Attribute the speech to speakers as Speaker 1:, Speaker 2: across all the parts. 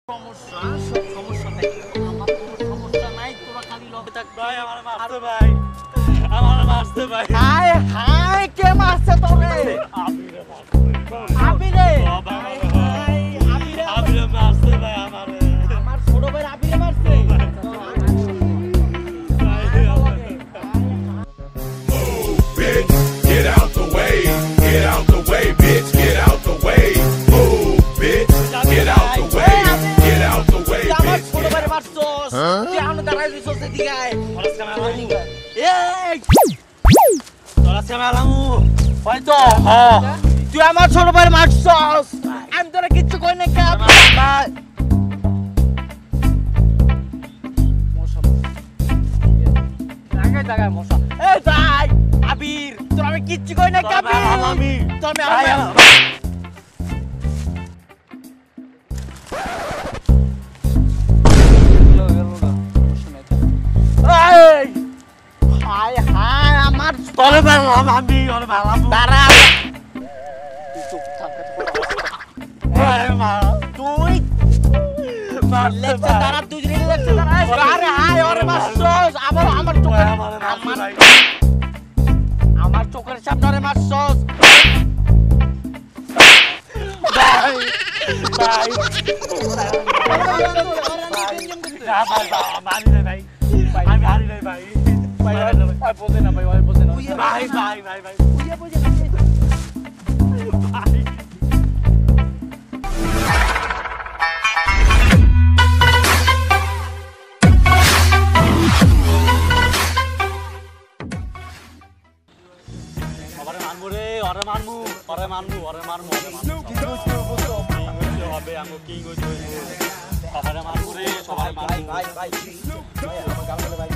Speaker 1: সমস্যা সব সমস্যা নাই আমার কোনো সমস্যা নাই তোরা খালি লগে থাক
Speaker 2: ভাই আমার মারতে ভাই আমার মারতে ভাই
Speaker 1: হায় হায় কে মারছে তোরে
Speaker 2: আবিরে
Speaker 1: আবিরে
Speaker 2: আবিরে মারতে ভাই আমারে
Speaker 1: আমার ছোট ভাই আবিরে মারছে
Speaker 3: Bitch, get out the way. Get out the way, bitch. Get out the way. Move, bitch. Get out the way. Get out the way,
Speaker 1: আমার
Speaker 3: bitch.
Speaker 1: ছোট ভাই মারছস তুই আনো দাঁড়াই দিছস এদিকে আয়
Speaker 2: ওরা ক্যামেরা
Speaker 1: এই
Speaker 2: তোরা ক্যামেরা
Speaker 1: হয়তো তুই আমার ছোট ভাই মারছস আমি তোরা কিচ্ছু কই না কা ভাই জায়গায় মশা এই ভাই আবির তোর আমি কিচ্ছু কই না কা
Speaker 2: আমি
Speaker 1: তোর
Speaker 2: ভাই
Speaker 1: আমি এই হায় হায় আমার
Speaker 2: তোরে মারলাম আমি ওরে মারলাম
Speaker 1: দাঁড়া তুই চুপ থাক
Speaker 2: ভাই মার
Speaker 1: তুই
Speaker 2: মারতে
Speaker 1: লেখতে
Speaker 2: ভাই
Speaker 1: দাঁড়া তুই যদি লেখতে দাঁড়া আরে হায় ওরে মারছস আমার চোখে
Speaker 2: আমারে মারতে ভাই
Speaker 1: আমার চোখের সামনে ওরে মারছস
Speaker 2: ভাই ভাই না ভাই মারি রে ভাই আমি হারি রে ভাই
Speaker 1: ভাই বোঝে না ভাই বোঝে না
Speaker 2: ভাই ভাই ভাই ভাই ভাই ওরে মারমু রে ওরে মারমু ওরে মারমু ওরে মারমু ওরে মারমু হবে আমগো কিং হইতো সবারে মারমু রে সবারে মারমু
Speaker 1: ভাই ভাই আমার গাল বলে ভাই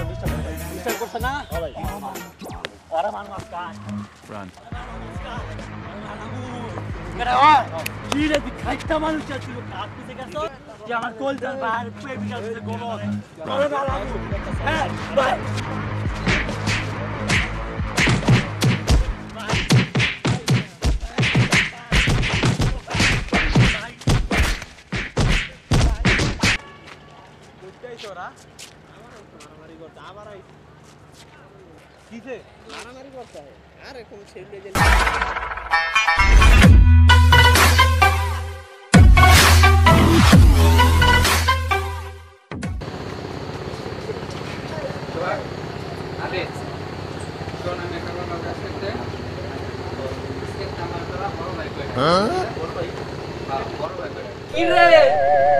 Speaker 1: ডিস্টার্ব করছে না
Speaker 2: ভাই ওরে মারমু আজকা
Speaker 3: Run.
Speaker 2: মেরে ও কি রে তুই খাইতা মানুষ ছিল কাট পিছে গেছ যে আমার কোল জান বাইরে পেপি গেছে কোন ওরে মারমু হ্যাঁ ভাই
Speaker 1: কি রে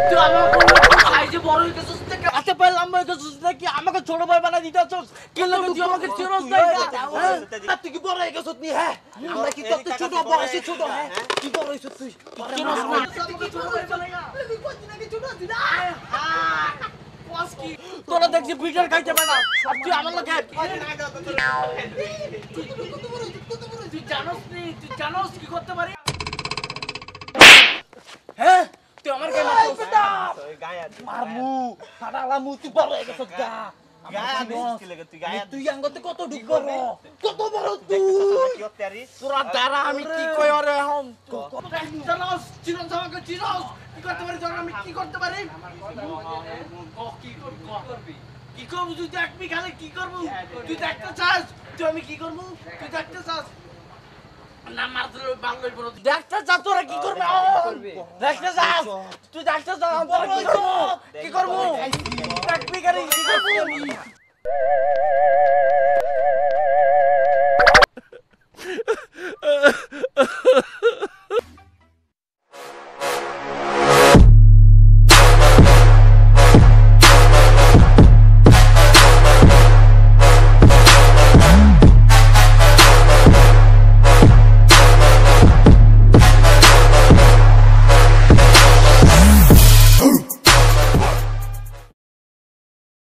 Speaker 1: তুই আমার কোন সাইজে বড় হয়ে গেছিস থেকে হাতে পায়ে লম্বা হয়ে গেছিস নাকি আমাকে ছোট ভাই বানাই দিতেছস কি লাগে তুই আমাকে চিরস না তুই কি বড় হয়ে গেছিস নি হ্যাঁ আমরা কি তোর ছোট বয়সে ছোট হ্যাঁ কি বড় হইছিস তুই চিরস না আমাকে ছোট ভাই বানাই না তুই কত নাকি ছোট দিনা কি তোরা দেখছি বিটার খাইতে পারে না আর তুই আমার লোকে তুই জানোস কি করতে পারি হ্যাঁ তুই আমার গায়ে মারছিস মারমু ফাটালামু তুই বড় হয়ে গেছিস গা তুই আঙ্গতে কত ঢুক বড় কত বড় তুই তোরা দ্বারা আমি কি কই রে এখন জানোস চিরস আমাকে চিরস কি করতে পারি জানো আমি কি করতে পারি কি করবো তুই দেখবি খালি কি করবো তুই দেখতে চাস তুই আমি কি করবো তুই দেখতে চাস না মারতে ভালোই বড় ডাক্তার যা তোরা কি করবে ডাক্তার যা তুই ডাক্তার যা তোরা কি করব দেখবি গাড়ি কি করব